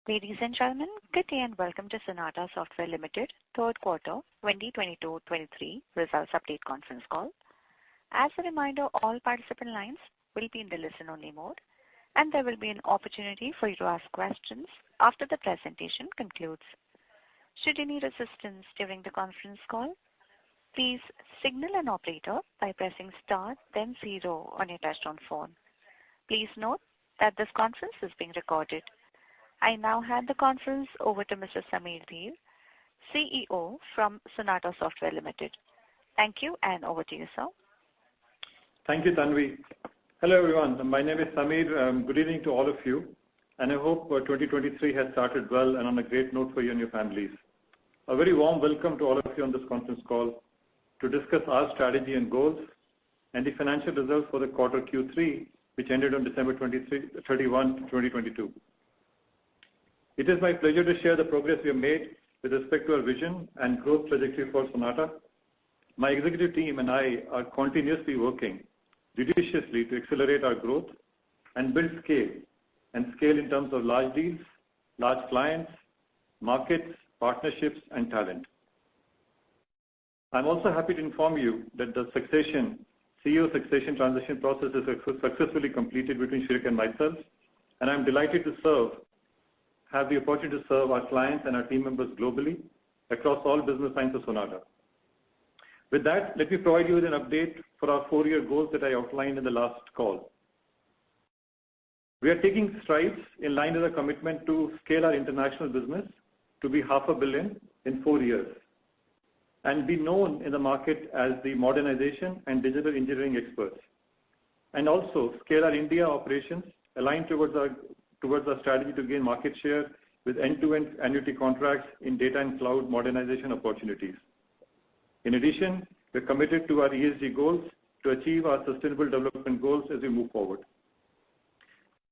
Ladies and gentlemen, good day and welcome to Sonata Software Limited third quarter 2022-23 results update conference call. As a reminder, all participant lines will be in the listen-only mode, and there will be an opportunity for you to ask questions after the presentation concludes. Should you need assistance during the conference call, please signal an operator by pressing star then 0 on your touchtone phone. Please note that this conference is being recorded. I now hand the conference over to Mr. Samir Dhir, CEO from Sonata Software Limited. Thank you, and over to you, sir. Thank you, Tanvi. Hello, everyone. My name is Samir. Good evening to all of you, and I hope 2023 has started well and on a great note for you and your families. A very warm welcome to all of you on this conference call to discuss our strategy and goals and the financial results for the quarter Q3, which ended on December 31, 2022. It is my pleasure to share the progress we have made with respect to our vision and growth trajectory for Sonata. My executive team and I are continuously working judiciously to accelerate our growth and build scale in terms of large deals, large clients, markets, partnerships, and talent. I'm also happy to inform you that the CEO succession transition process is successfully completed between Shrik and myself, and I'm delighted to have the opportunity to serve our clients and our team members globally across all business lines of Sonata. With that, let me provide you with an update for our 4-year goals that I outlined in the last call. We are taking strides in line with our commitment to scale our international business to be $500 million in 4 years and be known in the market as the modernization and digital engineering experts, and also scale our India operations aligned towards our strategy to gain market share with end-to-end annuity contracts in data and cloud modernization opportunities. In addition, we're committed to our ESG goals to achieve our sustainable development goals as we move forward.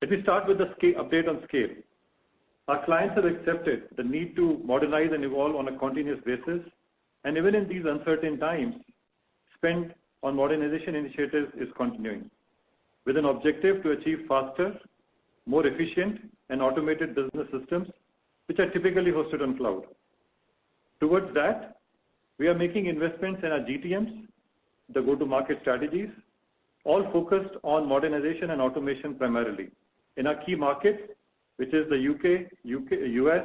Let me start with the update on scale. Our clients have accepted the need to modernize and evolve on a continuous basis, and even in these uncertain times, spend on modernization initiatives is continuing with an objective to achieve faster, more efficient and automated business systems, which are typically hosted on cloud. Towards that, we are making investments in our GTMs, the go-to-market strategies, all focused on modernization and automation primarily in our key markets, which is the UK, US,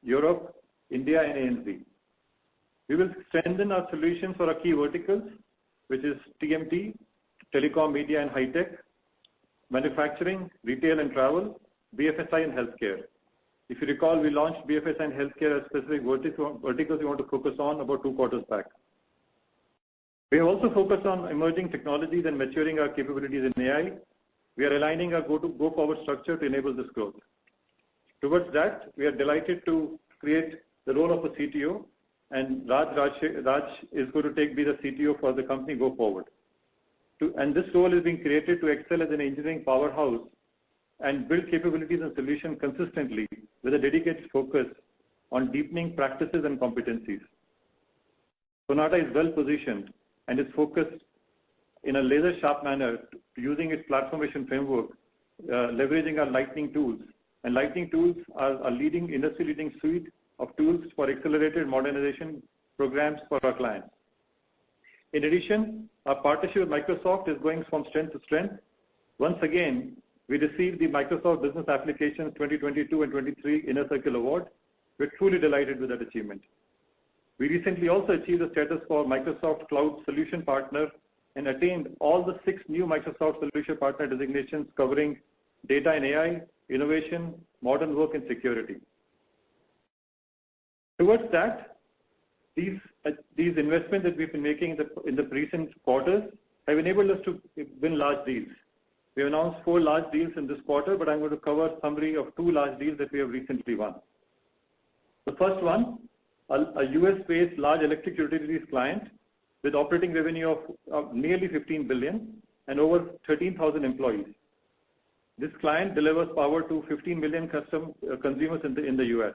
Europe, India, and ANZ. We will strengthen our solutions for our key verticals, which is TMT, telecom, media, and high tech, manufacturing, retail and travel, BFSI and healthcare. If you recall, we launched BFSI and healthcare as specific verticals we want to focus on about 2 quarters back. We have also focused on emerging technologies and maturing our capabilities in AI. We are aligning our go-forward structure to enable this growth. Towards that, we are delighted to create the role of a CTO, and Raj is going to be the CTO for the company go forward. And this role is being created to excel as an engineering powerhouse and build capabilities and solutions consistently with a dedicated focus on deepening practices and competencies. Sonata is well positioned and is focused in a laser-sharp manner using its platformation framework, leveraging our Lightning tools. And Lightning tools are a industry-leading suite of tools for accelerated modernization programs for our clients. In addition, our partnership with Microsoft is going from strength to strength. Once again, we received the Microsoft Business Applications 2022 and 23 Inner Circle Award. We're truly delighted with that achievement. We recently also achieved the status for Microsoft Cloud Solution Partner and attained all the 6 new Microsoft Solution Partner designations covering data and AI, innovation, modern work, and security. Towards that, these investments that we've been making in the recent quarters have enabled us to win large deals. We announced 4 large deals in this quarter, but I'm going to cover a summary of 2 large deals that we have recently won. The first one, a US-based large electric utilities client with operating revenue of nearly $15 billion and over 13,000 employees. This client delivers power to 15 million consumers in the US.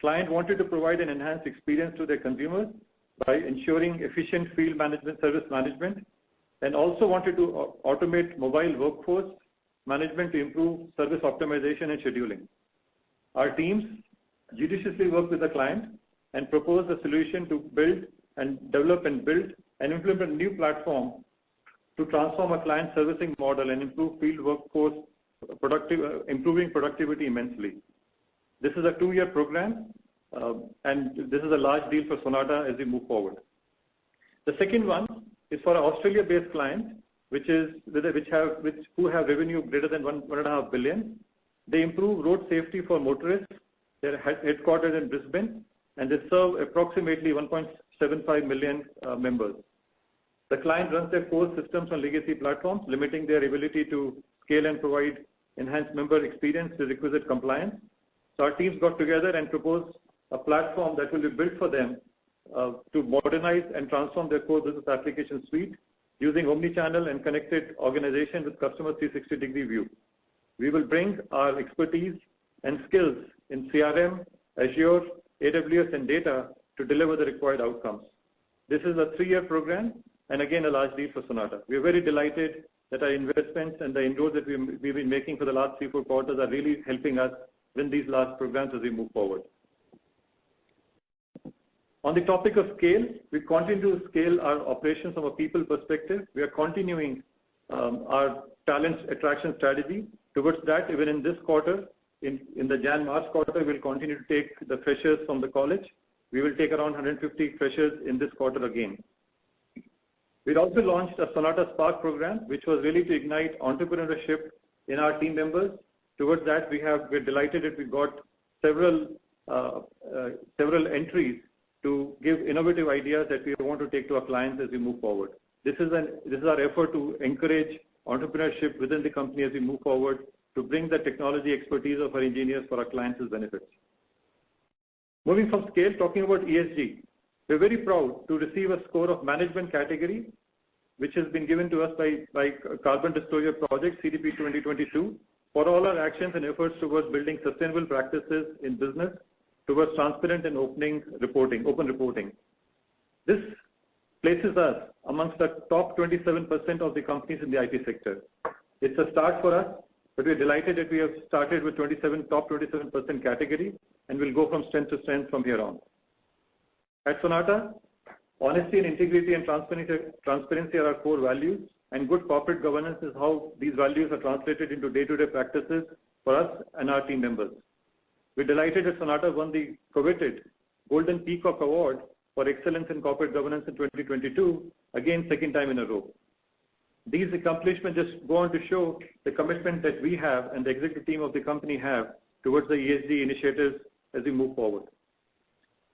Client wanted to provide an enhanced experience to their consumers by ensuring efficient field management, service management, and also wanted to automate mobile workforce management to improve service optimization and scheduling. our teams judiciously work with the client and propose a solution to build and develop and build and implement a new platform to transform a client servicing model and improve field workforce improving productivity immensely. This is a 2-year program, and this is a large deal for Sonata as we move forward. The second one is for an Australia-based client, who have revenue greater than 1.5 billion. They improve road safety for motorists. They're headquartered in Brisbane, and they serve approximately 1.75 million members. The client runs their core systems on legacy platforms, limiting their ability to scale and provide enhanced member experience with requisite compliance. So our teams got together and proposed a platform that will be built for them to modernize and transform their core business application suite using omni-channel and connected organization with customer 360-degree view. We will bring our expertise and skills in CRM, Azure, AWS, and data to deliver the required outcomes. This is a 3-year program, and again, a large deal for Sonata. We are very delighted that our investments and the inroads that we've been making for the last 3-4 quarters are really helping us win these large programs as we move forward. On the topic of scale, we continue to scale our operations from a people perspective. We are continuing our talent attraction strategy. Towards that, even in this quarter, in the Jan-March quarter, we'll continue to take the freshers from the college. We will take around 150 freshers in this quarter again. We also launched a Sonata Spark program, which was really to ignite entrepreneurship in our team members. Towards that, we're delighted that we got several entries to give innovative ideas that we want to take to our clients as we move forward. This is our effort to encourage entrepreneurship within the company as we move forward to bring the technology expertise of our engineers for our clients' benefits. Moving from scale, talking about ESG, we're very proud to receive a score of management category, which has been given to us by Carbon Disclosure Project, CDP 2022, for all our actions and efforts towards building sustainable practices in business, towards transparent and open reporting. This places us amongst the top 27% of the companies in the IT sector. It's a start for us, but we're delighted that we have started with top 27% category, and we'll go from strength to strength from here on. At Sonata, honesty and integrity and transparency are our core values, and good corporate governance is how these values are translated into day-to-day practices for us and our team members. We're delighted that Sonata won the coveted Golden Peacock Award for Excellence in Corporate Governance in 2022, again, second time in a row. These accomplishments just go on to show the commitment that we have and the executive team of the company have towards the ESG initiatives as we move forward.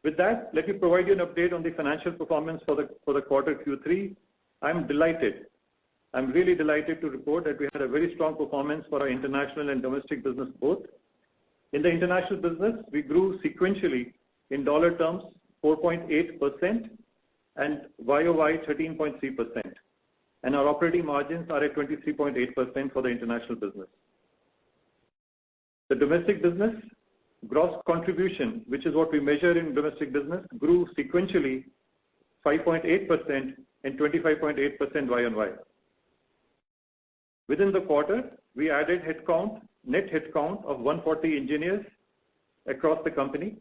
With that, let me provide you an update on the financial performance for the quarter Q3. I'm really delighted to report that we had a very strong performance for our international and domestic business both. In the international business, we grew sequentially in dollar terms 4.8% and YOY 13.3%. And our operating margins are at 23.8% for the international business. The domestic business gross contribution, which is what we measure in domestic business, grew sequentially 5.8% and 25.8% YOY. Within the quarter, we added net headcount of 140 engineers across the company.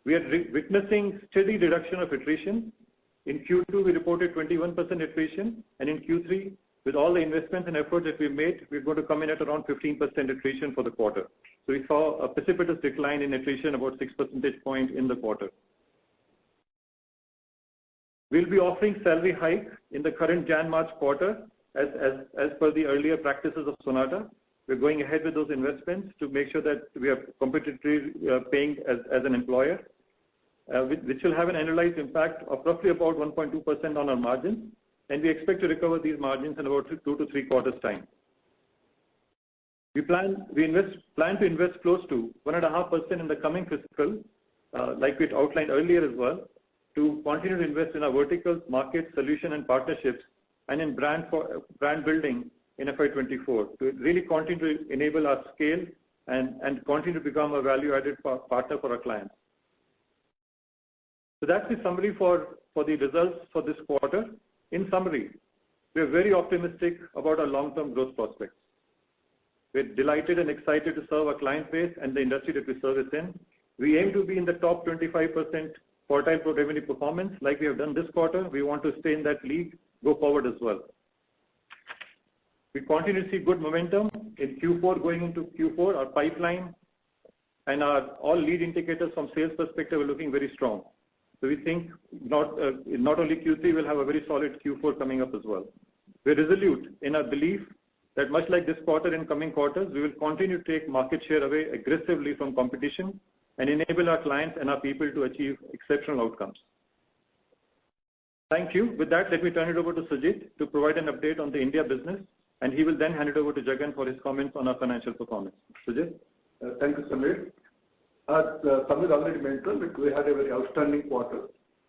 We are witnessing steady reduction of attrition. In Q2, we reported 21% attrition, and in Q3, with all the investments and efforts that we made, we're going to come in at around 15% attrition for the quarter. So we saw a precipitous decline in attrition, about 6 percentage points in the quarter. We'll be offering salary hike in the current Jan-March quarter as per the earlier practices of Sonata. We're going ahead with those investments to make sure that we are competitively paying as an employer, which will have an annualized impact of roughly about 1.2% on our margins, and we expect to recover these margins in about 2 to 3 quarters' time. We plan to invest close to 1.5% in the coming fiscal, like we outlined earlier as well, to continue to invest in our verticals, markets, solution, and partnerships, and in brand building in FY24 to really continue to enable our scale and continue to become a value-added partner for our clients. So that's the summary for the results for this quarter. In summary, we are very optimistic about our long-term growth prospects. We're delighted and excited to serve our client base and the industry that we service in. We aim to be in the top 25% quartile pro revenue performance like we have done this quarter. We want to stay in that league, go forward as well. We continue to see good momentum in Q4 going into Q4. Our pipeline and our all lead indicators from sales perspective are looking very strong. So we think not only Q3 will have a very solid Q4 coming up as well. We're resolute in our belief that much like this quarter and coming quarters, we will continue to take market share away aggressively from competition and enable our clients and our people to achieve exceptional outcomes. Thank you. With that, let me turn it over to Sujit to provide an update on the India business, and he will then hand it over to Jagan for his comments on our financial performance. Sujit? Thank you, Samir. As Samir already mentioned, we had a very outstanding quarter.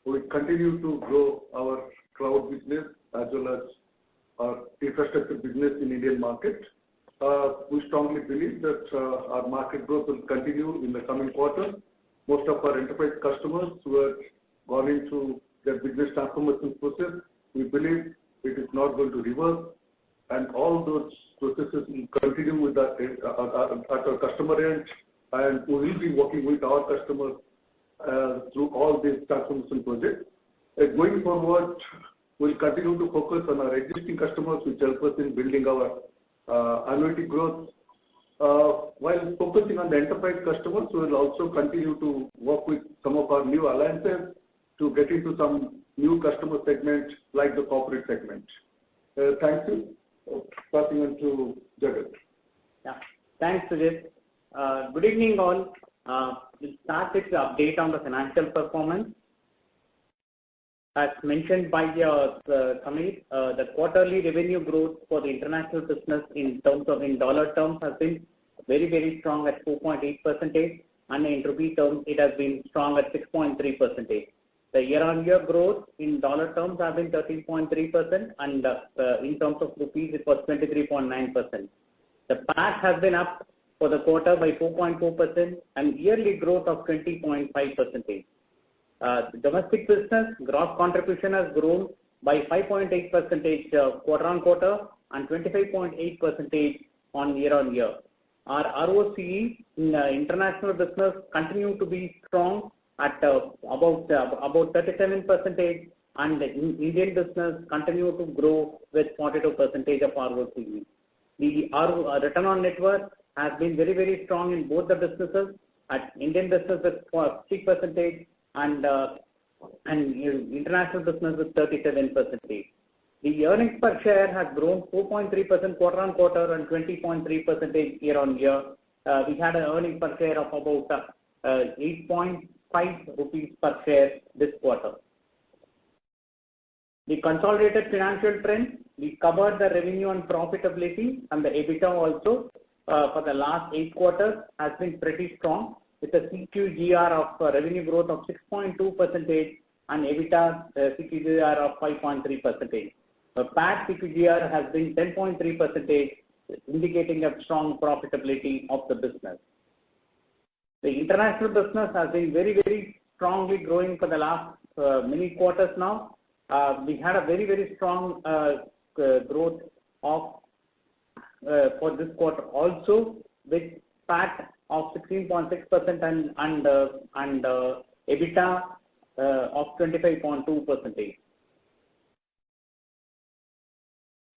We continue to grow our cloud business as well as our infrastructure business in Indian market. We strongly believe that our market growth will continue in the coming quarter. Most of our enterprise customers who have gone into their business transformation process, we believe it is not going to reverse, and all those processes will continue with that at our customer end, and we will be working with our customers through all these transformation projects. Going forward, we'll continue to focus on our existing customers, which help us in building our annuity growth. While focusing on the enterprise customers, we will also continue to work with some of our new alliances to get into some new customer segments like the corporate segment. Thank you. Passing on to Jagat. Yeah. Thanks, Sujit. Good evening, all. We'll start with the update on the financial performance. As mentioned by Samir, the quarterly revenue growth for the international business in dollar terms has been very, very strong at 4.8%, and in rupee terms it has been strong at 6.3%. The year-on-year growth in dollar terms has been 13.3%, and in terms of rupees it was 23.9%. The PAT has been up for the quarter by 4.4% and yearly growth of 20.5%. The domestic business gross contribution has grown by 5.8% quarter-on-quarter and 25.8% on year-on-year. Our ROCE in international business continue to be strong at about 37%, and the Indian business continue to grow with 42% of ROCE. The return on net worth has been very, very strong in both the businesses. At Indian business with 60% and international business with 37%. The earnings per share has grown 4.3% quarter-on-quarter and 20.3% year-on-year. We had an earnings per share of about 8.5 rupees per share this quarter. The consolidated financial trends, we covered the revenue and profitability, and the EBITDA also for the last 8 quarters has been pretty strong, with a CQGR of revenue growth of 6.2% and EBITDA CQGR of 5.3%. The PAT CQGR has been 10.3%, indicating a strong profitability of the business. The international business has been very, very strongly growing for the last many quarters now. We had a very, very strong growth of for this quarter also, with PAT of 16.6% and EBITDA of 25.2%.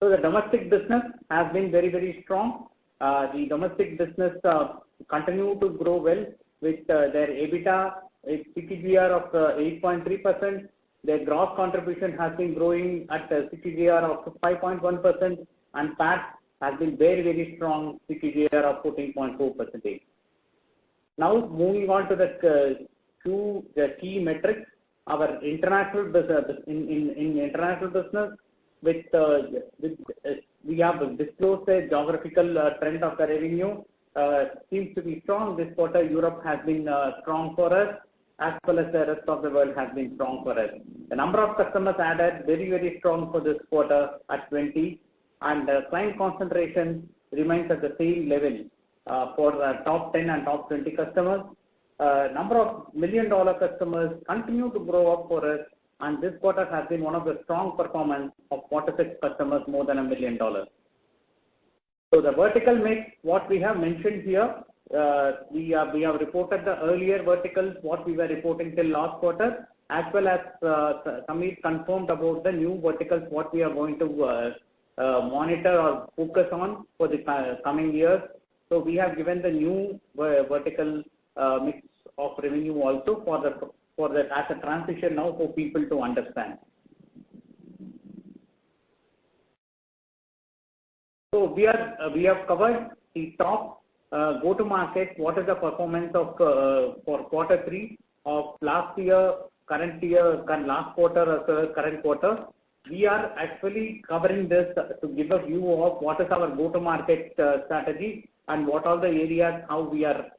So the domestic business has been very, very strong. The domestic business continue to grow well with their EBITDA CQGR of 8.3%. Their gross contribution has been growing at a CQGR of 5.1%, and PAT has been very, very strong CQGR of 14.4%. Now moving on to the key metrics. Our international business in international business with we have disclosed a geographical trend of the revenue seems to be strong. This quarter Europe has been strong for us, as well as the rest of the world has been strong for us. The number of customers added very, very strong for this quarter at 20, and client concentration remains at the same level for top 10 and top 20 customers. Number of $1 million customers continue to grow up for us, and this quarter has been one of the strong performance of 46 customers more than $1 million. So the vertical mix, what we have mentioned here, we have reported the earlier verticals, what we were reporting till last quarter, as well as Samir confirmed about the new verticals, what we are going to monitor or focus on for the coming years. So we have given the new vertical mix of revenue also for the as a transition now for people to understand. So we have covered the top go-to-market. What is the performance of for Q3 of last year, current year, last quarter, current quarter? We are actually covering this to give a view of what is our go-to-market strategy and what are the areas how we are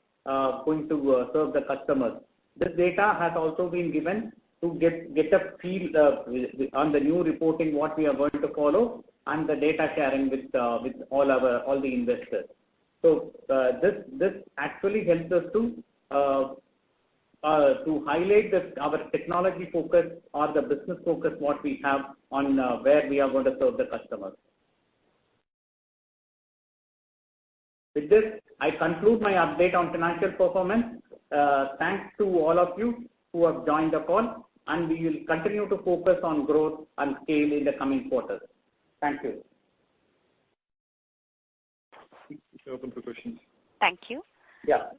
going to serve the customers. This data has also been given to get a feel on the new reporting what we are going to follow and the data sharing with all the investors. So this actually helps us to highlight our technology focus or the business focus what we have on where we are going to serve the customers. With this, I conclude my update on financial performance. Thanks to all of you who have joined the call, and we will continue to focus on growth and scale in the coming quarters. Thank you. Open for questions. Thank you. Yeah.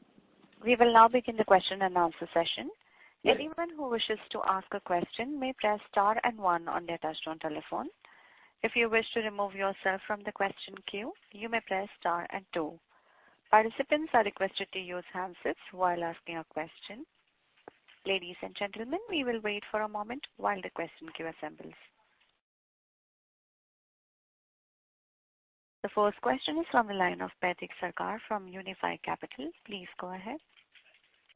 We will now begin the question and answer session. Yes. Anyone who wishes to ask a question may press star and 1 on their touchtone telephone. If you wish to remove yourself from the question queue, you may press star and 2. Participants are requested to use handsets while asking a question. Ladies and gentlemen, we will wait for a moment while the question queue assembles. The first question is from the line of Baidik Sarkar from Unifi Capital. Please go ahead.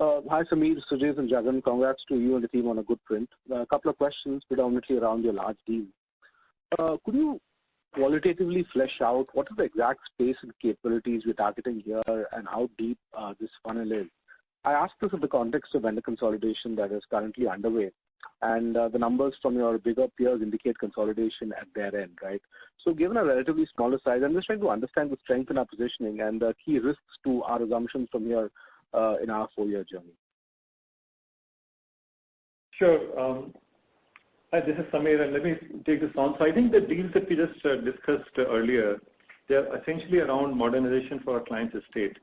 Hi Samir, Sujit and Jagan. Congrats to you and the team on a good print. A couple of questions predominantly around your large deal. Could you qualitatively flesh out what is the exact space and capabilities we're targeting here and how deep this funnel is? I ask this in the context of vendor consolidation that is currently underway, and the numbers from your bigger peers indicate consolidation at their end, right? So given a relatively smaller size, I'm just trying to understand the strength in our positioning and the key risks to our assumptions from here in our 4-year journey. Sure. Hi, this is Samir, and let me take this on. So I think the deals that we just discussed earlier, they're essentially around modernization for our client's estate.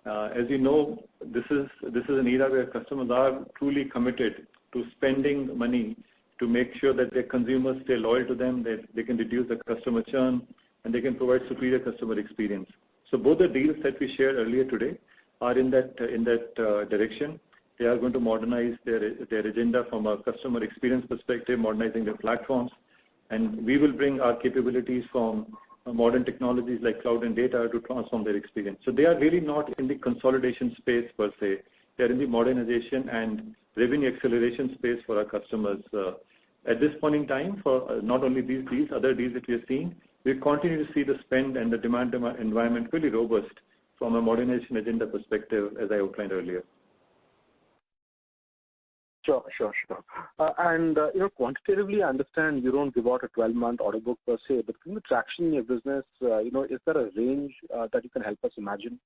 As you know, this is an era where customers are truly committed to spending money to make sure that their consumers stay loyal to them, that they can reduce the customer churn, and they can provide superior customer experience. So both the deals that we shared earlier today are in that direction. They are going to modernize their agenda from a customer experience perspective, modernizing their platforms, and we will bring our capabilities from modern technologies like cloud and data to transform their experience. So they are really not in the consolidation space per se. They are in the modernization and revenue acceleration space for our customers. At this point in time, for not only these deals, other deals that we are seeing, we continue to see the spend and the demand environment really robust from a modernization agenda perspective, as I outlined earlier. Sure. And quantitatively, I understand you don't give out a 12-month order book per se, but in the traction in your business, is there a range that you can help us imagine?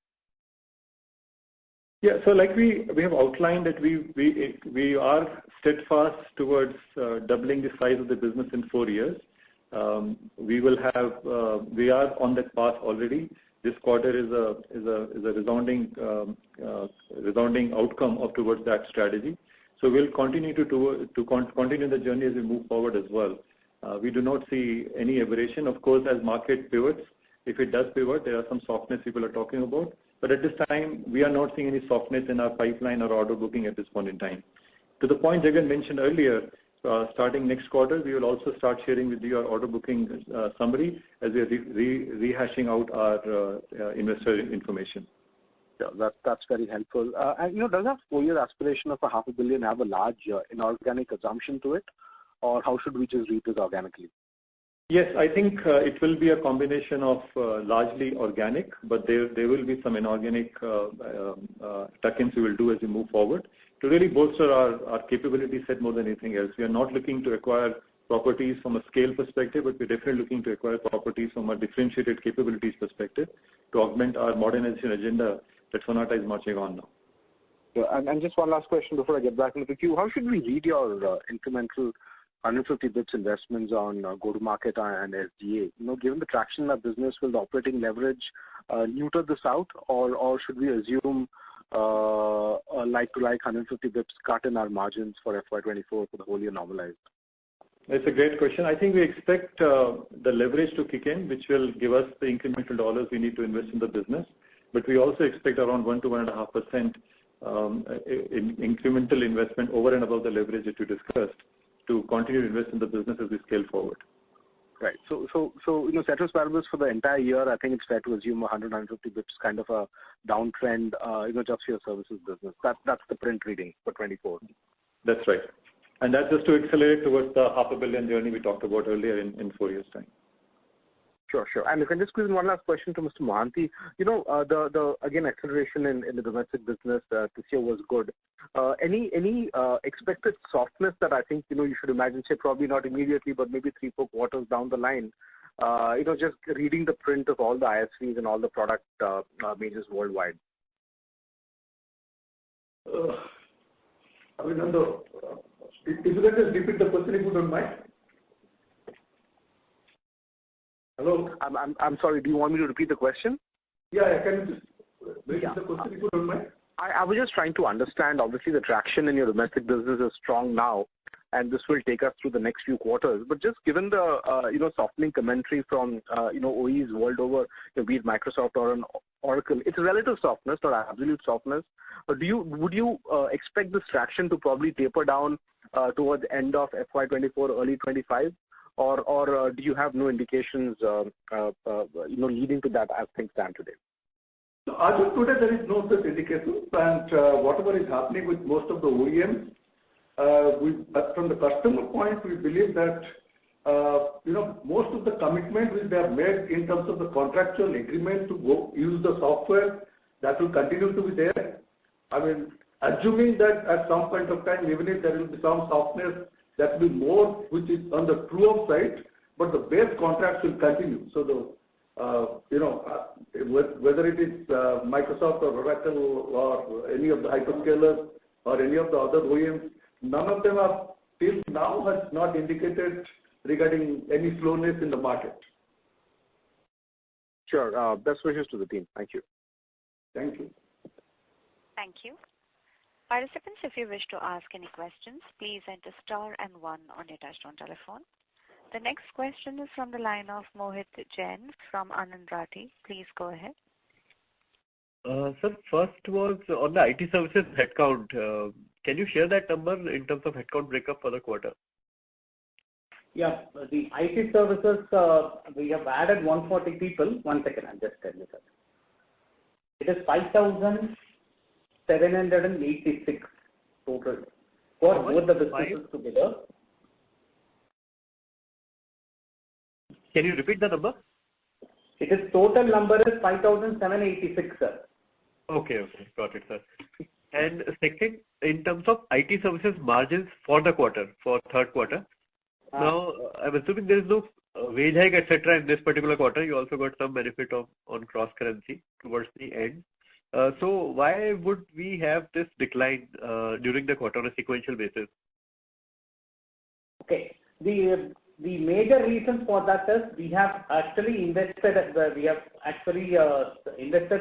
Yeah, so like we have outlined that we are steadfast towards doubling the size of the business in 4 years. We are on that path already. This quarter is a resounding outcome towards that strategy. So we'll continue to continue the journey as we move forward as well. We do not see any aberration. Of course, as market pivots, if it does pivot, there are some softness people are talking about. But at this time, we are not seeing any softness in our pipeline or order booking at this point in time. To the point Jagan mentioned earlier, starting next quarter, we will also start sharing with you our order booking summary as we are rehashing out our investor information. Yeah, that's very helpful. And does that 4-year aspiration of $500 million have a large inorganic assumption to it, or how should we just read this organically? Yes, I think it will be a combination of largely organic, but there will be some inorganic tuck-ins we will do as we move forward to really bolster our capability set more than anything else. We are not looking to acquire properties from a scale perspective, but we're definitely looking to acquire properties from a differentiated capabilities perspective to augment our modernization agenda that Sonata is marching on now. Yeah, and just one last question before I get back into the queue. How should we read your incremental 150 bits investments on go-to-market and SDA? Given the traction in our business, will the operating leverage neuter this out, or should we assume a like-to-like 150 bits cut in our margins for FY24 for the whole year normalized? It's a great question. I think we expect the leverage to kick in, which will give us the incremental dollars we need to invest in the business. But we also expect around 1 to 1.5% in incremental investment over and above the leverage that you discussed to continue to invest in the business as we scale forward. Right. So ceteris paribus for the entire year, I think it's fair to assume 150 bips kind of a downtrend, just for your services business. That's the print reading for 24. That's right. And that's just to accelerate towards the $500 million journey we talked about earlier in 4 years' time. Sure. And if I can just squeeze in one last question to Mr. Mohanty. The again acceleration in the domestic business this year was good. Any expected softness that I think you should imagine, say probably not immediately, but maybe 3-4 quarters down the line. Just reading the print of all the ISVs and all the product majors worldwide. If you can just repeat the question if you don't mind. Hello? I'm sorry, do you want me to repeat the question? Yeah, can you just repeat the question if you don't mind? I was just trying to understand, obviously the traction in your domestic business is strong now, and this will take us through the next few quarters. But just given the, softening commentary from, OEs world over, be it Microsoft or an Oracle, it's a relative softness, not absolute softness. Would you expect this traction to probably taper down towards the end of FY24, early 25? Or do you have no indications, leading to that as things stand today? So as of today, there is no such indication, and whatever is happening with most of the OEMs, from the customer point, we believe that most of the commitment which they have made in terms of the contractual agreement to go use the software, that will continue to be there. I mean, assuming that at some point of time, even if there will be some softness, that will be more which is on the true-up side, but the base contracts will continue. So whether it is Microsoft or Oracle or any of the hyperscalers or any of the other OEMs, none of them have till now has not indicated regarding any slowness in the market. Sure. Best wishes to the team. Thank you. Thank you. Thank you. Participants, if you wish to ask any questions, please enter star and 1 on your touchtone telephone. The next question is from the line of Mohit Jain from Anand Rathi. Please go ahead. Sir, first was on the IT services headcount. Can you share that number in terms of headcount breakup for the quarter? Yeah, the IT services, we have added 140 people. 1 second, I'll just tell you that. It is 5,786 total for both the businesses together. Can you repeat the number? It is total number is 5,786, sir. Okay, got it, sir. And second, in terms of IT services margins for the quarter, for third quarter, now I'm assuming there is no wage hike, etc. in this particular quarter. You also got some benefit on cross currency towards the end. So why would we have this decline during the quarter on a sequential basis? Okay. The major reason for that is we have actually invested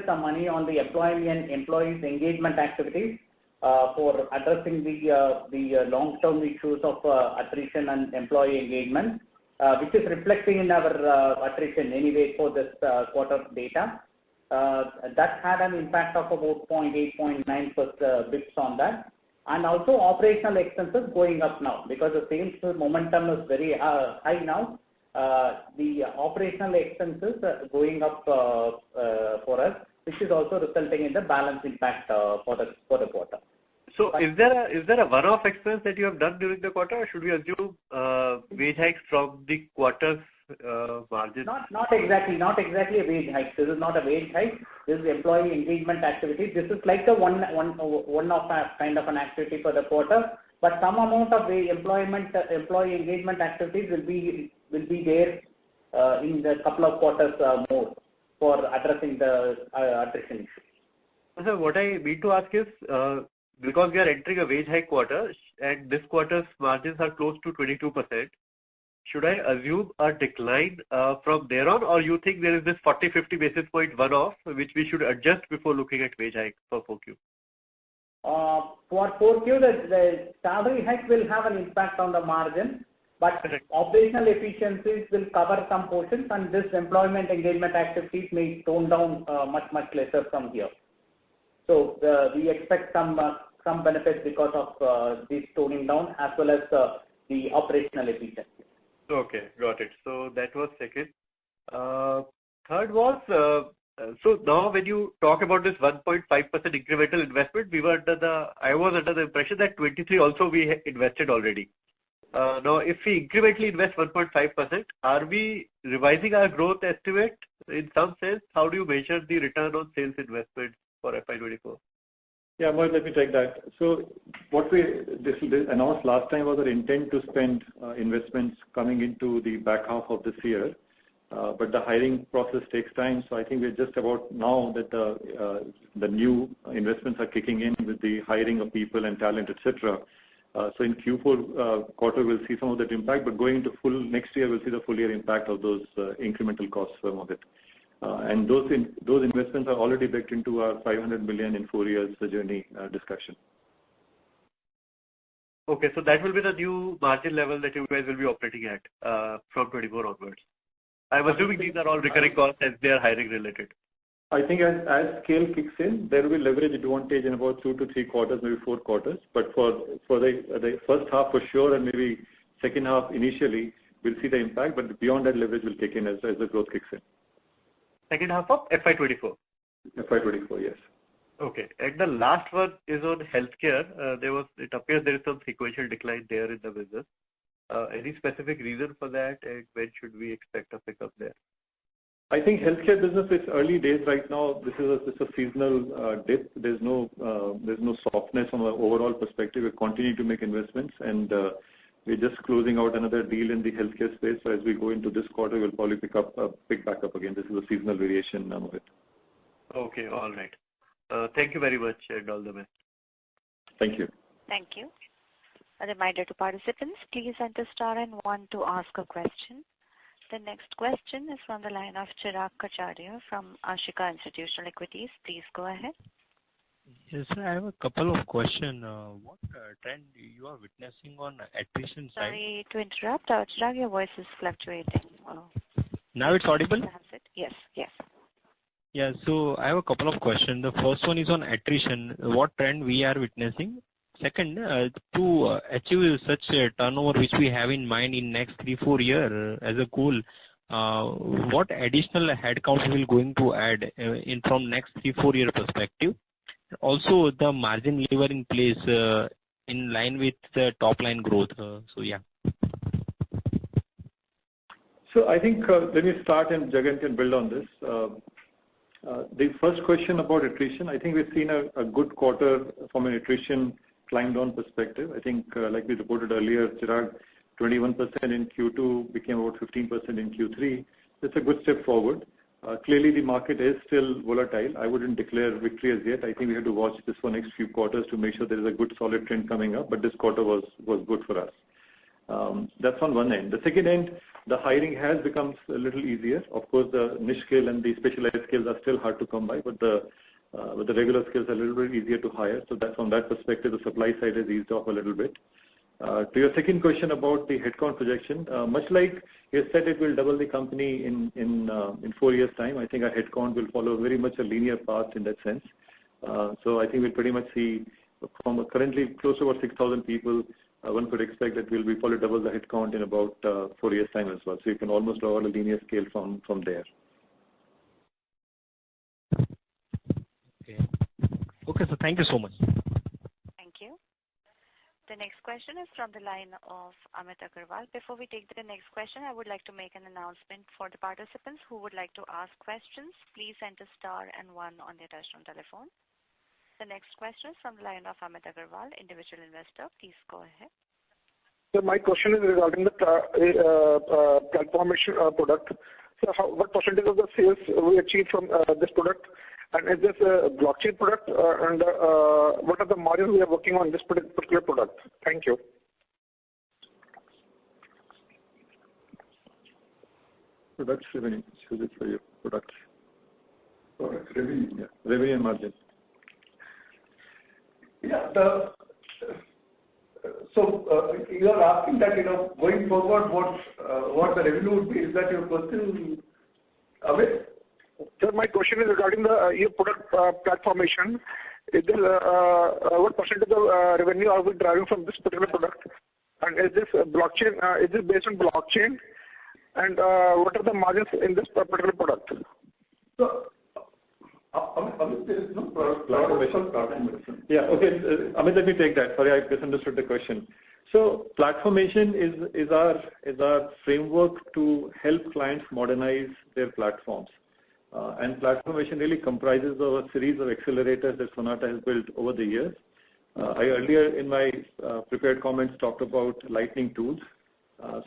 some money on the employee and employees engagement activities for addressing the long-term issues of attrition and employee engagement, which is reflecting in our attrition anyway for this quarter data. That had an impact of about 0.8, 0.9 bits on that. And also operational expenses going up now because the sales momentum is very high now. The operational expenses are going up for us, which is also resulting in the balance impact for the quarter. So is there a one-off expense that you have done during the quarter, or should we assume wage hikes from the quarter's margin? Not exactly a wage hike. This is not a wage hike. This is employee engagement activity. This is like a one-off kind of an activity for the quarter. but some amount of the employee engagement activities will be there in the couple of quarters more for addressing the attrition issue. So what I mean to ask is, because we are entering a wage hike quarter and this quarter's margins are close to 22%, should I assume a decline from there on, or you think there is this 40-50 basis point one-off which we should adjust before looking at wage hike for 4Q? For 4Q, the salary hike will have an impact on the margin, but operational efficiencies will cover some portions, and this employment engagement activities may tone down much lesser from here. So we expect some benefits because of this toning down as well as the operational efficiency. Okay, got it. So that was second. Third was, so now when you talk about this 1.5% incremental investment, I was under the impression that 23 also we invested already. Now, if we incrementally invest 1.5%, are we revising our growth estimate in some sense? How do you measure the return on sales investment for FY24? Yeah, Mohit, let me take that. So what we announced last time was our intent to spend investments coming into the back half of this year. But the hiring process takes time, so I think we're just about now that the new investments are kicking in with the hiring of people and talent, etc. So in Q4 quarter, we'll see some of that impact, but going into full next year, we'll see the full year impact of those incremental costs of it. And those investments are already baked into our 500 million in 4 years journey discussion. Okay, so that will be the new margin level that you guys will be operating at from 24 onwards. I'm assuming these are all recurring costs as they are hiring related. I think as scale kicks in, there will be leverage advantage in about 2 to 3 quarters, maybe 4 quarters. But for the first half for sure, and maybe second half initially, we'll see the impact. But beyond that, leverage will kick in as the growth kicks in. Second half of FY24. FY24, yes. Okay, and the last one is on healthcare. It appears there is some sequential decline there in the business. Any specific reason for that, and when should we expect a pickup there? I think healthcare business is early days right now. This is a seasonal dip. There's no softness from an overall perspective. We continue to make investments, and we're just closing out another deal in the healthcare space. So as we go into this quarter, we'll probably pick back up again. This is a seasonal variation of it. Okay, all right. Thank you very much, and all the best. Thank you. Thank you. A reminder to participants, please enter star and 1 to ask a question. The next question is from the line of Chirag Kachariya from Ashika Institutional Equities. Please go ahead. Yes, sir, I have a couple of questions. What trend you are witnessing on attrition side? Sorry to interrupt. Chirag, your voice is fluctuating. Now it's audible? Yes, yes. Yeah, so I have a couple of questions. The first one is on attrition. What trend we are witnessing? Second, to achieve such a turnover which we have in mind in next 3-4 years as a goal, what additional headcount will going to add in from next 3-4 year perspective? Also, the margin lever in place in line with the top line growth. So yeah. So I think let me start, and Jagan can build on this. The first question about attrition, I think we've seen a good quarter from an attrition climb down perspective. I think like we reported earlier, Chirag, 21% in Q2 became about 15% in Q3. It's a good step forward. Clearly, the market is still volatile. I wouldn't declare victory as yet. I think we have to watch this for next few quarters to make sure there is a good solid trend coming up. But this quarter was good for us. That's on one end. The second end, the hiring has become a little easier. Of course, the niche skill and the specialized skills are still hard to come by, but the regular skills are a little bit easier to hire. So that from that perspective, the supply side has eased off a little bit. To your second question about the headcount projection, much like you said, it will double the company in 4 years' time. I think our headcount will follow very much a linear path in that sense. So I think we'll pretty much see from currently close to about 6,000 people. One could expect that we'll be probably double the headcount in about 4 years' time as well. So you can almost draw a linear scale from there. Okay, so thank you so much. Thank you. The next question is from the line of Amit Agarwal. Before we take the next question, I would like to make an announcement for the participants who would like to ask questions. Please enter star and 1 on their touchtone telephone. The next question is from the line of Amit Agarwal, individual investor. Please go ahead. So my question is regarding the platformation product. So what percentage of the sales we achieve from this product? And is this a blockchain product? And what are the margins we are working on this particular product? Thank you. Products revenue. Choose it for your products. Product revenue. Yeah. Revenue and margin. Yeah. So you are asking that, going forward, what the revenue would be? Is that your question, Amit? Sir, my question is regarding the your product platformation. What percentage of revenue are we driving from this particular product? And is this blockchain? Is this based on blockchain? And what are the margins in this particular product? So, Amit, there is no platformation. Yeah. Okay. Amit, let me take that. Sorry, I misunderstood the question. So, platformation is our framework to help clients modernize their platforms. And platformation really comprises of a series of accelerators that Sonata has built over the years. I earlier in my prepared comments talked about lightning tools.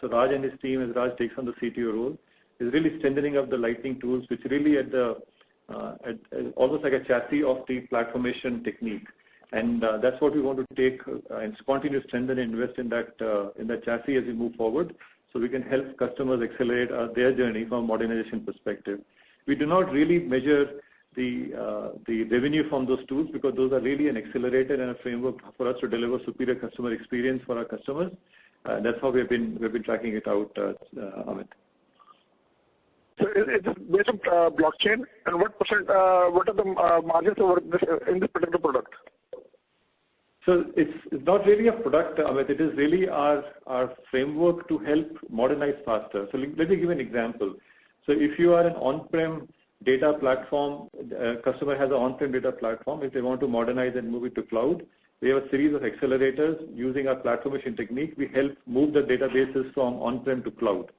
So Raj and his team, as Raj takes on the CTO role, is really strengthening up the lightning tools, which really at almost like a chassis of the platformation technique. And that's what we want to take and continue to strengthen and invest in that chassis as we move forward, so we can help customers accelerate their journey from a modernization perspective. We do not really measure the revenue from those tools because those are really an accelerator and a framework for us to deliver superior customer experience for our customers. That's how we've been tracking it out, Amit. So is it based on blockchain? And what are the margins over in this particular product? So it's not really a product, Amit. It is really our framework to help modernize faster. So let me give an example. So if you are an on-prem data platform, customer has an on-prem data platform. If they want to modernize and move it to cloud, we have a series of accelerators using our platformation technique. We help move the databases from on-prem to cloud.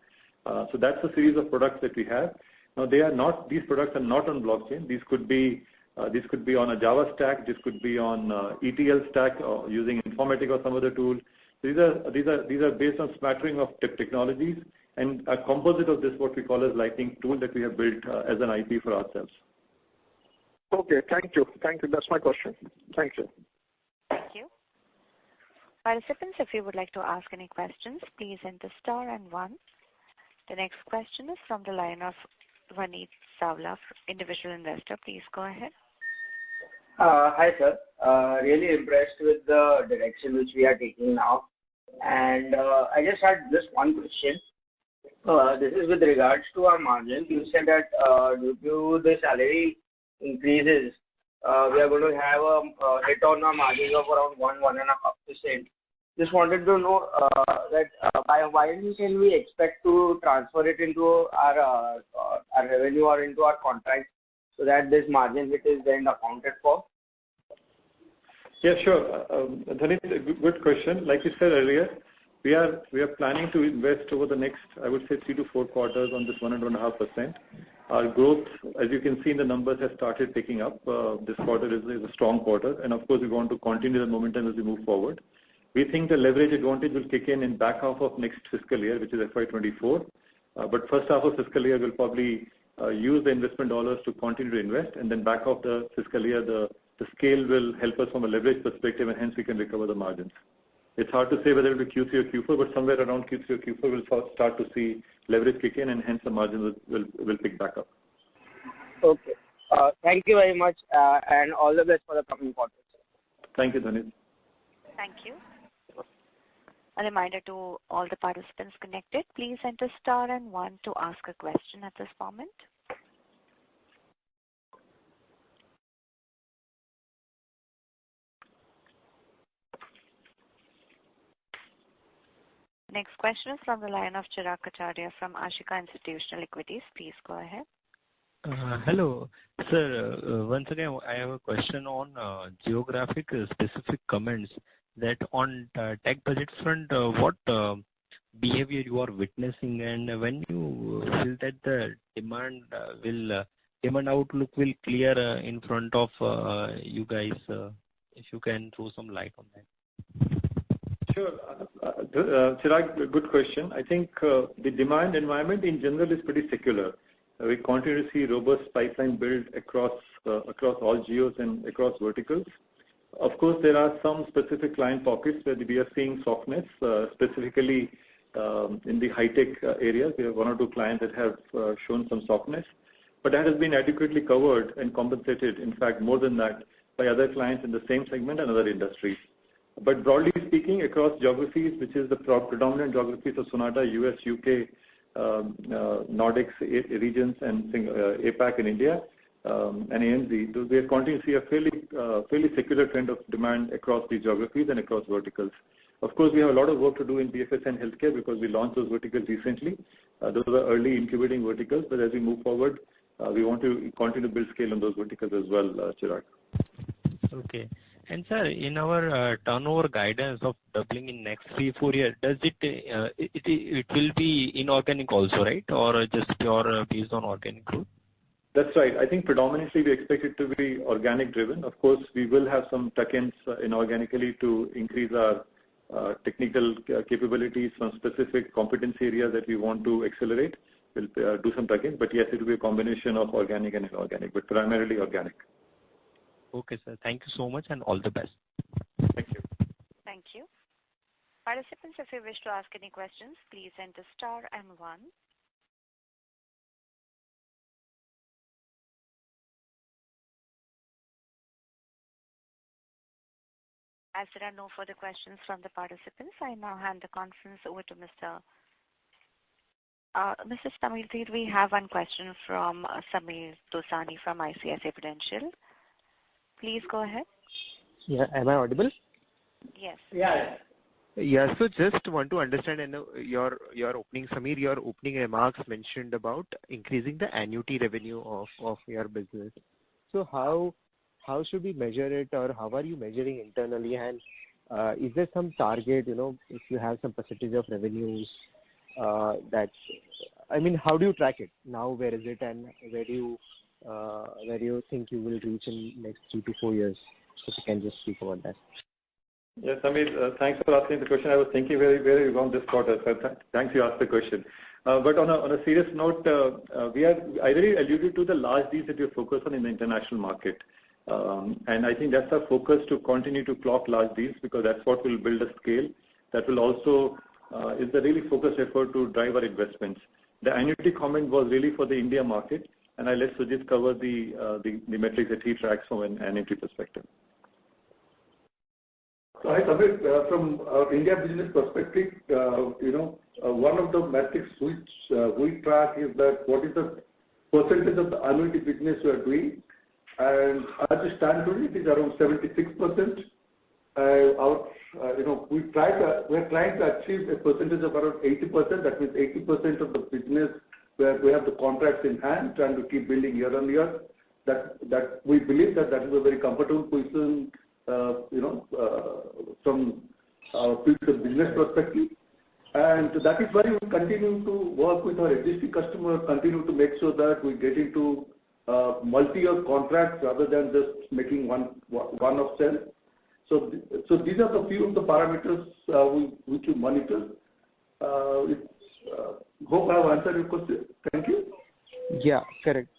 So that's a series of products that we have. Now these products are not on blockchain. These could be on a Java stack. This could be on ETL stack or using Informatica or some other tool. These are based on smattering of technologies and a composite of this, what we call as lightning tool that we have built as an IP for ourselves. Okay, thank you. That's my question. Thank you. Thank you. Participants, if you would like to ask any questions, please enter star and 1. The next question is from the line of Vaneet Savla, individual investor. Please go ahead. Hi, sir. Really impressed with the direction which we are taking now. And I just had this one question. This is with regards to our margin. You said that due to the salary increases, we are going to have a hit on our margin of around 1.5%. Just wanted to know that by when can we expect to transfer it into our revenue or into our contract so that this margin hit is then accounted for? Yeah, sure. Dhanesh, good question. Like you said earlier, we are planning to invest over the next, I would say, 3 to 4 quarters on this 1.5%. Our growth, as you can see in the numbers, has started picking up. This quarter is a strong quarter, and of course, we want to continue the momentum as we move forward. We think the leverage advantage will kick in back half of next fiscal year, which is FY24. But first half of fiscal year, we'll probably use the investment dollars to continue to invest, and then back of the fiscal year, the scale will help us from a leverage perspective, and hence we can recover the margins. It's hard to say whether it will be Q3 or Q4, but somewhere around Q3 or Q4, we'll start to see leverage kick in, and hence the margins will pick back up. Okay. Thank you very much, and all the best for the coming quarters. Thank you, Dhanesh. Thank you. A reminder to all the participants connected, please enter star and 1 to ask a question at this moment. Next question is from the line of Chirag Kachariya from Ashika Institutional Equities. Please go ahead. Hello, sir. Once again, I have a question on geographic specific comments that on tech budget front, what behavior you are witnessing, and when you feel that the demand will demand outlook will clear in front of you guys? If you can throw some light on that. Sure. Chirag, good question. I think the demand environment in general is pretty secular. We continue to see robust pipeline build across all geos and across verticals. Of course, there are some specific client pockets where we are seeing softness, specifically in the high-tech areas. We have one or two clients that have shown some softness, but that has been adequately covered and compensated, in fact, more than that, by other clients in the same segment and other industries. But broadly speaking, across geographies, which is the predominant geographies of Sonata, US, UK, Nordics regions, and APAC in India, and ANZ, we are continuing to see a fairly secular trend of demand across these geographies and across verticals. Of course, we have a lot of work to do in BFS and healthcare because we launched those verticals recently. Those are early incubating verticals, but as we move forward, we want to continue to build scale on those verticals as well, Chirag. Okay. And sir, in our turnover guidance of doubling in next 3-4 years, does it will be inorganic also, right? Or just pure based on organic growth? That's right. I think predominantly we expect it to be organic driven. Of course, we will have some tuck-ins inorganically to increase our technical capabilities, some specific competency areas that we want to accelerate. We'll do some tuck-ins, but yes, it will be a combination of organic and inorganic, but primarily organic. Okay, sir. Thank you so much and all the best. Thank you. Thank you. Participants, if you wish to ask any questions, please enter star and 1. As there are no further questions from the participants, I now hand the conference over to Mr. Samir Dhir. We have one question from Samir Dosani from ICICI Prudential. Please go ahead. Yeah, am I audible? Yes. Yeah. Yeah, so just want to understand, your opening, Samir, your opening remarks mentioned about increasing the annuity revenue of your business. So how should we measure it, or how are you measuring internally? And is there some target, if you have some percentage of revenues that, I mean, how do you track it? Now, where is it, and where do you think you will reach in next 3 to 4 years? If you can just speak about that. Yes, Samir, thanks for asking the question. I was thinking where you gone this quarter, so thanks you asked the question. But on a serious note, I really alluded to the large deals that we focus on in the international market. And I think that's our focus, to continue to clock large deals, because that's what will build a scale. That will also is the really focused effort to drive our investments. The annuity comment was really for the India market, and I let Sujit cover the metrics that he tracks from an annuity perspective. So hi, Samir, from our India business perspective, one of the metrics which we track is that what is the percentage of the annuity business we are doing. And as it stands today, it is around 76%. We're trying to achieve a percentage of around 80%. That means 80% of the business where we have the contracts in hand, trying to keep building year on year. That we believe that is a very comfortable position, from our future business perspective. And that is why we continue to work with our existing customers, continue to make sure that we get into multi-year contracts rather than just making one-off sales. So these are the few of the parameters which we monitor. Hope I have answered your question. Thank you. Yeah, correct.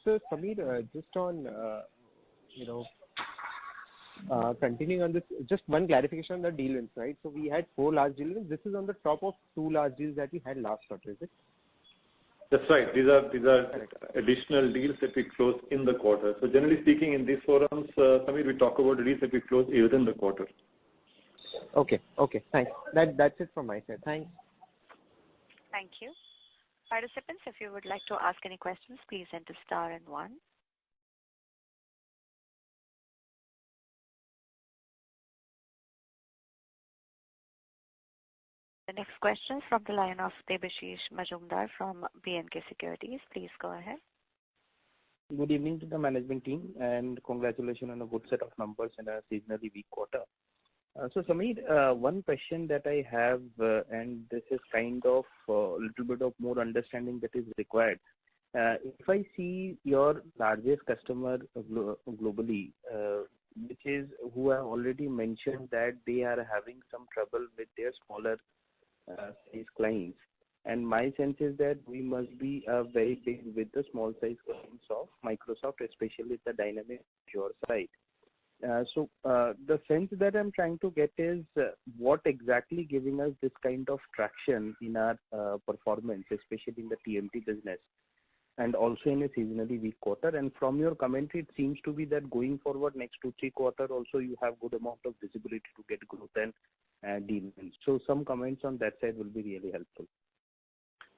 So Samir, just on, continuing on this, just one clarification on the deal wins, right? So we had 4 large deal wins. This is on the top of 2 large deals that we had last quarter, is it? That's right. These are additional deals that we closed in the quarter. So generally speaking, in these forums, Samir, we talk about deals that we closed within the quarter. Okay, thanks. That's it from my side. Thanks. Thank you. Participants, if you would like to ask any questions, please enter star and 1. The next question is from the line of Debashish Majumdar from B&K Securities. Please go ahead. Good evening to the management team, and congratulations on a good set of numbers in a seasonally weak quarter. So Samir, one question that I have, and this is kind of a little bit of more understanding that is required. If I see your largest customer globally, which is who have already mentioned that they are having some trouble with their smaller size clients. And my sense is that we must be very big with the small size clients of Microsoft, especially the Dynamics Azure side. So the sense that I'm trying to get is what exactly giving us this kind of traction in our performance, especially in the TMT business, and also in a seasonally weak quarter. And from your commentary, it seems to be that going forward next 2-3 quarters also you have good amount of visibility to get growth and deal wins. So some comments on that side will be really helpful.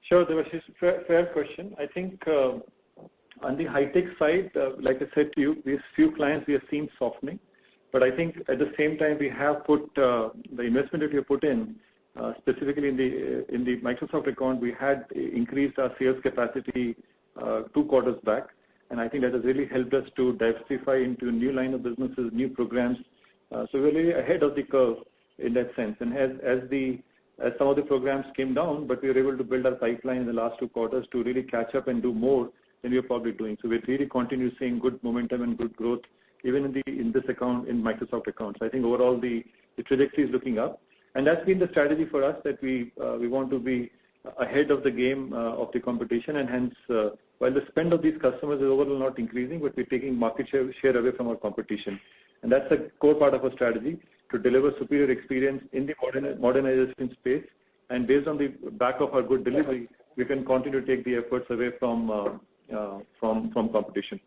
Sure, Devashish. Fair question. I think on the high-tech side, like I said to you, these few clients we have seen softening. But I think at the same time we have put the investment that we have put in, specifically in the Microsoft account, we had increased our sales capacity 2 quarters back. And I think that has really helped us to diversify into a new line of businesses, new programs. So we're really ahead of the curve in that sense. And as some of the programs came down, but we were able to build our pipeline in the last 2 quarters to really catch up and do more than we are probably doing. So we really continue seeing good momentum and good growth even in this account, in Microsoft accounts. I think overall the trajectory is looking up. And that's been the strategy for us, that we want to be ahead of the game of the competition, and hence while the spend of these customers is overall not increasing, but we're taking market share away from our competition. And that's a core part of our strategy, to deliver superior experience in the modernization space. And based on the back of our good delivery, we can continue to take the efforts away from competition.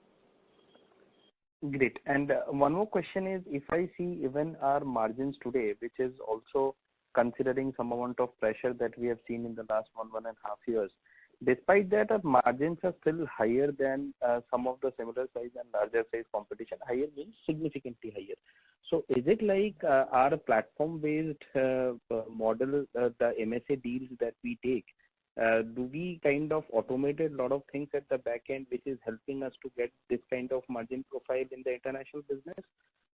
Great. And one more question is, if I see even our margins today, which is also considering some amount of pressure that we have seen in the last 1.5 years, despite that, our margins are still higher than some of the similar size and larger size competition. Higher means significantly higher. So is it like our platform-based model, the MSA deals that we take, do we kind of automated a lot of things at the back end, which is helping us to get this kind of margin profile in the international business?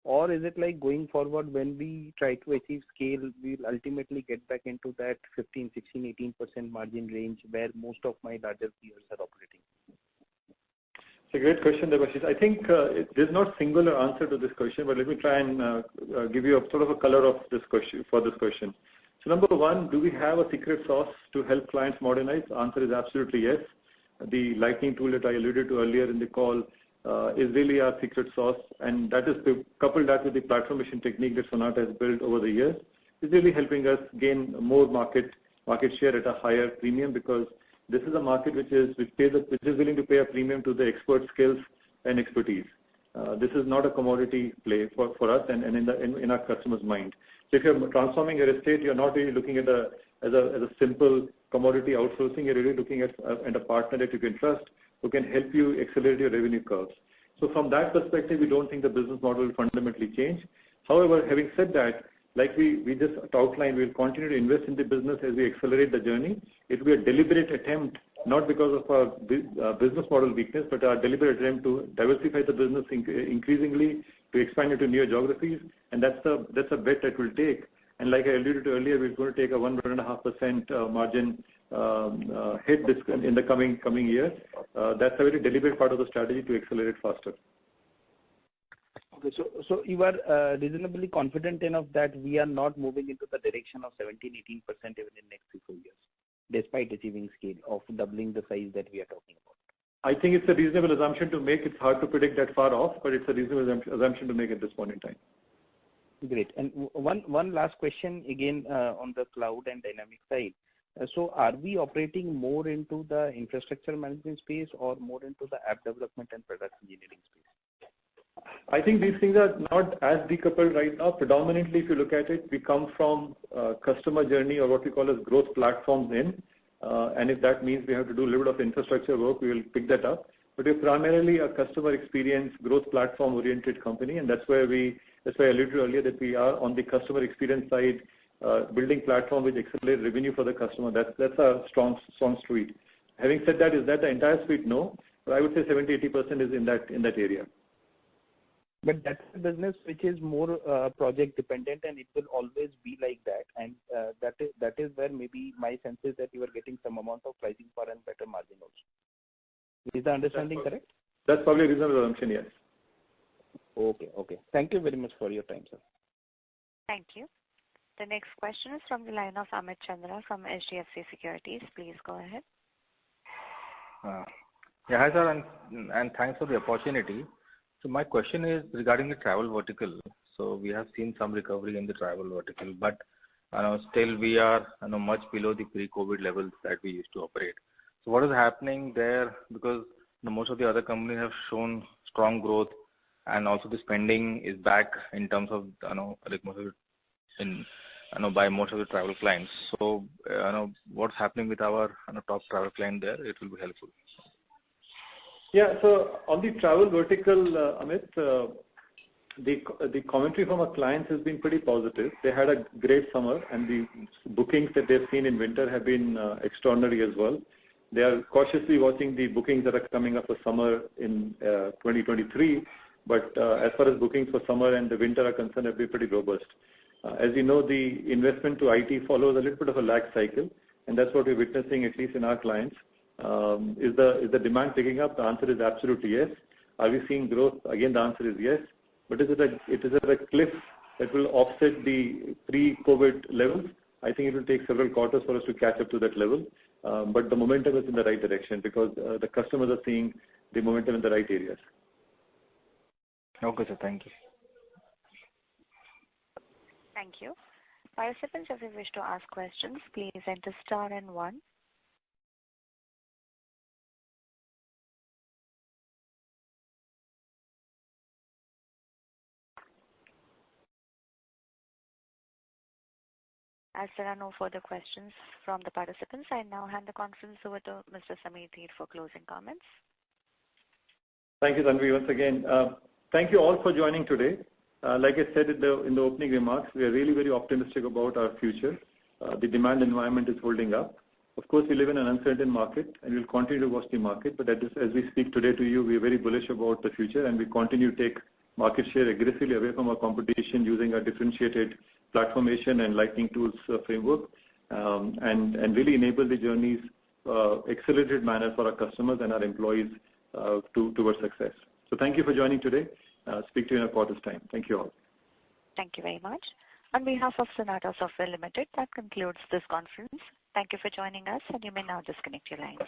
Or is it like going forward, when we try to achieve scale, we'll ultimately get back into that 15, 16, 18% margin range where most of my larger peers are operating? It's a great question, Devashish. I think there's not singular answer to this question, but let me try and give you a sort of a color of this question for this question. So number one, do we have a secret sauce to help clients modernize? The answer is absolutely yes. The Lightning tool that I alluded to earlier in the call is really our secret sauce, and that is to couple that with the platformation technique that Sonata has built over the years. It's really helping us gain more market share at a higher premium, because this is a market which is willing to pay a premium to the expert skills and expertise. This is not a commodity play for us and in our customers' mind. So if you're transforming your estate, you're not really looking at as a simple commodity outsourcing. You're really looking at a partner that you can trust, who can help you accelerate your revenue curves. So from that perspective, we don't think the business model will fundamentally change. However, having said that, like we just outlined, we'll continue to invest in the business as we accelerate the journey. It will be a deliberate attempt, not because of our business model weakness, but our deliberate attempt to diversify the business increasingly, to expand into new geographies, and that's a bet that we'll take. And like I alluded to earlier, we're going to take a 1.5% margin hit in the coming years. That's a very deliberate part of the strategy to accelerate faster. Okay, so you are reasonably confident enough that we are not moving into the direction of 17-18% even in next 3-4 years, despite achieving scale of doubling the size that we are talking about. I think it's a reasonable assumption to make. It's hard to predict that far off, but it's a reasonable assumption to make at this point in time. Great. And one last question again on the cloud and dynamic side. So are we operating more into the infrastructure management space or more into the app development and product engineering space? I think these things are not as decoupled right now. Predominantly, if you look at it, we come from customer journey, or what we call as growth platforms in. And if that means we have to do a little bit of infrastructure work, we will pick that up. But we're primarily a customer experience growth platform oriented company, and that's why I alluded to earlier that we are on the customer experience side, building platform which accelerate revenue for the customer. That's our strong suite. Having said that, is that the entire suite? No, but I would say 70-80% is in that area. But that's a business which is more project dependent, and it will always be like that. And that is where maybe my sense is that you are getting some amount of pricing power and better margin also. Is the understanding correct? That's probably a reasonable assumption, yes. Okay. Thank you very much for your time, sir. Thank you. The next question is from the line of Amit Chandra from HDFC Securities. Please go ahead. Yeah, hi sir, and thanks for the opportunity. So my question is regarding the travel vertical. So we have seen some recovery in the travel vertical, but still we are much below the pre-COVID levels that we used to operate. So what is happening there? Because most of the other companies have shown strong growth, and also the spending is back in terms of like by most of the travel clients. So what's happening with our top travel client there? It will be helpful. Yeah. So on the travel vertical, Amit, the commentary from our clients has been pretty positive. They had a great summer, and the bookings that they've seen in winter have been extraordinary as well. They are cautiously watching the bookings that are coming up for summer in 2023. But as far as bookings for summer and the winter are concerned, they'll be pretty robust. As you know, the investment to IT follows a little bit of a lag cycle, and that's what we're witnessing, at least in our clients. Is the demand picking up? The answer is absolutely yes. Are we seeing growth? Again, the answer is yes. But is it at a cliff that will offset the pre-COVID levels? I think it will take several quarters for us to catch up to that level. But the momentum is in the right direction because the customers are seeing the momentum in the right areas. Okay, sir. Thank you. Thank you. Participants, if you wish to ask questions, please enter star and 1. As there are no further questions from the participants, I now hand the conference over to Mr. Sameer Dheer for closing comments. Thank you, Tanvi, once again. Thank you all for joining today. Like I said in the opening remarks, we are really very optimistic about our future. The demand environment is holding up. Of course, we live in an uncertain market, and we'll continue to watch the market. But as we speak today to you, we are very bullish about the future, and we continue to take market share aggressively away from our competition using our differentiated platformation and Lightning Tools framework, and really enable the journeys accelerated manner for our customers and our employees towards success. So thank you for joining today. Speak to you in a quarter's time. Thank you all. Thank you very much. On behalf of Sonata Software Limited, that concludes this conference. Thank you for joining us, and you may now disconnect your lines.